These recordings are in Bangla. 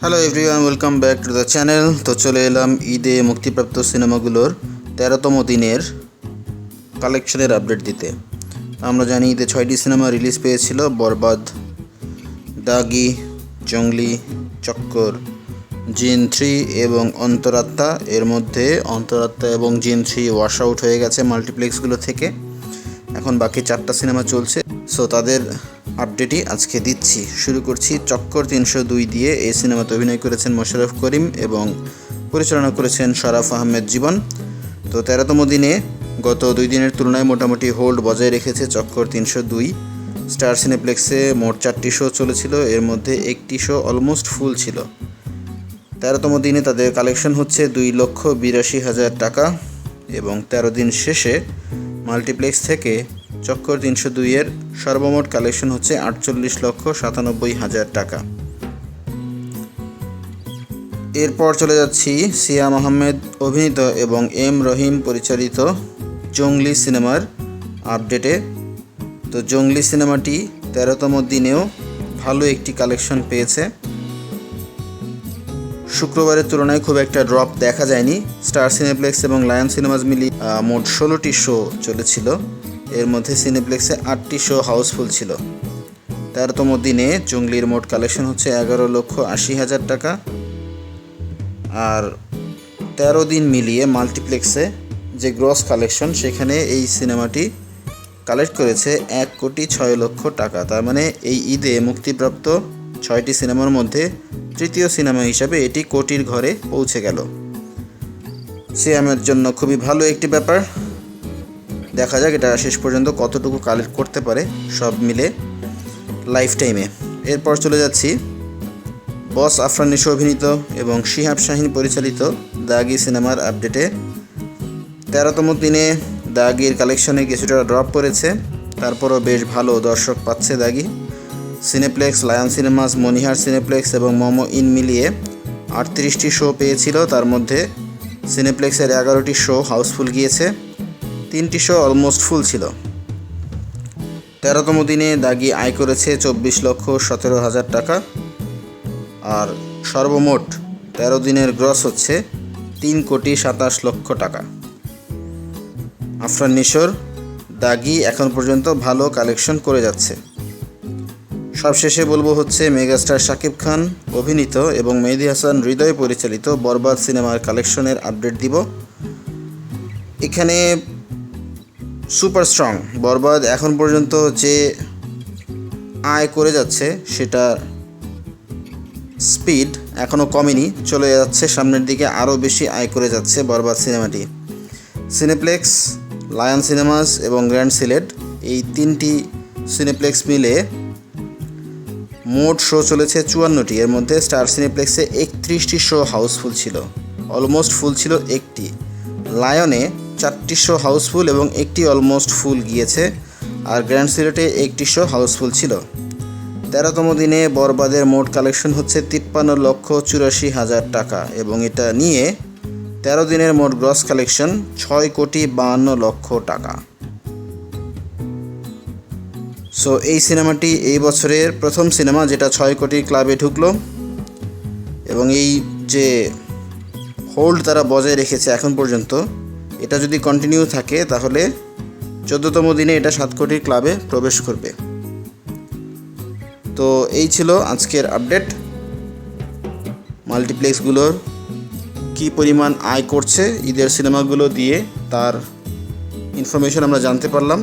Hello everyone, welcome back to the channel. তো চলে এলাম ঈদে মুক্তিপ্রাপ্ত সিনেমাগুলোর 13তম দিনের কালেকশনের আপডেট দিতে। আমরা জানি ঈদে 6টি সিনেমা রিলিজ পেয়েছিল: বরবাদ, দাগি, জঙ্গলি, চক্কর, জিন 3 এবং অন্তরাত্মা। এর মধ্যে অন্তরাত্মা এবং জিন 3 ওয়াশ আউট হয়ে গেছে মাল্টিপ্লেক্সগুলো থেকে। এখন বাকি 4টা সিনেমা চলছে, সো তাদের আপডেটই আজকে দিচ্ছি। শুরু করছি চক্কর 302 দিয়ে। এই সিনেমাতে অভিনয় করেছেন মোশাররফ করিম এবং পরিচালনা করেছেন শরাফ আহমেদ জীবন। তো 13তম দিনে গত 2 দিনের তুলনায় মোটামুটি হোল্ড বজায় রেখেছে চক্কর 302। স্টার সিনেপ্লেক্সে মোট 4টি শো চলেছিল, এর মধ্যে একটি শো অলমোস্ট ফুল ছিল। 13তম দিনে তাদের কালেকশন হচ্ছে 2,82,000 টাকা এবং 13 দিন শেষে মাল্টিপ্লেক্স থেকে চক্কর 302 এর সর্বমোট কালেকশন হচ্ছে 48,97,000 টাকা। এরপর চলে যাচ্ছি সিয়াম আহমেদ অভিনীত এবং এম রহিম পরিচালিত জঙ্গলি সিনেমার আপডেটে। তো জঙ্গলি সিনেমাটি 13তম দিনেও ভালো একটি কালেকশন পেয়েছে। শুক্রবারের তুলনায় খুব একটা ড্রপ দেখা যায়নি। স্টার সিনেপ্লেক্স এবং লায়ন সিনেমাস মিলিয়ে মোট 16টি শো চলেছিল, এর মধ্যে সিনেপ্লেক্সে 8টি শো হাউসফুল ছিল। 13তম দিনে জঙ্গলির মোট কালেকশন হচ্ছে 11,80,000 টাকা। আর 13 দিন মিলিয়ে মাল্টিপ্লেক্সে যে গ্রস কালেকশন, সেখানে এই সিনেমাটি কালেক্ট করেছে 1,06,00,000 টাকা। তার মানে এই ঈদে মুক্তিপ্রাপ্ত 6টি সিনেমার মধ্যে তৃতীয় সিনেমা হিসাবে এটি কোটির ঘরে পৌঁছে গেল। সিয়ামের জন্য খুবই ভালো একটি ব্যাপার। দেখা যাক এটা শেষ পর্যন্ত কতটুকু কালেক্ট করতে পারে সব মিলে লাইফ টাইমে। এরপর চলে যাচ্ছি বস আফরান নিশো অভিনীত এবং শিহাব শাহিন পরিচালিত দাগি সিনেমার আপডেটে। 13তম দিনে দাগির কালেকশনে কিছুটা ড্রপ করেছে, তারপরও বেশ ভালো দর্শক পাচ্ছে দাগি। সিনেপ্লেক্স, লায়ন সিনেমাস, মনিহার সিনেপ্লেক্স এবং মোমো ইন মিলিয়ে 38টি শো পেয়েছিল, তার মধ্যে সিনেপ্লেক্সের 11টি শো হাউসফুল গিয়েছে, 3টি শো অলমোস্ট ফুল ছিল। 13তম দিনে দাগি আয় করেছে 24,17,000 টাকা আর সর্বমোট 13 দিনের গ্রস হচ্ছে 3,27,00,000 টাকা। আফরান নিশোর দাগি এখন পর্যন্ত ভালো কালেকশন করে যাচ্ছে। সবশেষে বলবো হচ্ছে মেগাস্টার শাকিব খান অভিনীত এবং মেহেদী হাসান হৃদয় পরিচালিত বরবাদ সিনেমার কালেকশনের আপডেট দিব। এখানে সুপার স্ট্রং বরবাদ এখন পর্যন্ত যে আয় করে যাচ্ছে সেটা স্পিড এখনও কমেনি, চলে যাচ্ছে সামনের দিকে, আরও বেশি আয় করে যাচ্ছে বরবাদ সিনেমাটি। সিনেপ্লেক্স, লায়ন সিনেমাস এবং গ্র্যান্ড সিলেট, এই 3টি সিনেপ্লেক্স মিলে মোট শো চলেছে 54টি, এর মধ্যে স্টার সিনেপ্লেক্সে 31টি শো হাউসফুল ছিল, অলমোস্ট ফুল ছিল একটি। লায়নে 4টি শো হাউসফুল এবং একটি অলমোস্ট ফুল গিয়েছে, আর গ্র্যান্ড সিলেটে 1টি শো হাউসফুল ছিল। 13তম দিনে বরবাদের মোট কালেকশন হচ্ছে 53,84,000 টাকা এবং এটা নিয়ে 13 দিনের মোট গ্রস কালেকশন 6,52,00,000 টাকা। সো এই সিনেমাটি এই বছরের প্রথম সিনেমা যেটা 6 কোটি ক্লাবে ঢুকলো এবং এই যে হোল্ড তারা বজায় রেখেছে এখন পর্যন্ত, এটা যদি কন্টিনিউ থাকে তাহলে 14তম দিনে এটা 7 কোটির ক্লাবে প্রবেশ করবে। তো এই ছিল আজকের আপডেট। মাল্টিপ্লেক্সগুলোর কী পরিমাণ আয় করছে ঈদের সিনেমাগুলো দিয়ে, তার ইনফরমেশন আমরা জানতে পারলাম।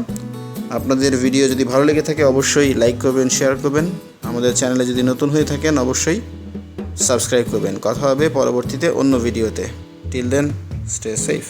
আপনাদের ভিডিও যদি ভালো লেগে থাকে অবশ্যই লাইক করবেন, শেয়ার করবেন। আমাদের চ্যানেলে যদি নতুন হয়ে থাকেন অবশ্যই সাবস্ক্রাইব করবেন। কথা হবে পরবর্তীতে অন্য ভিডিওতে। Till then, stay safe.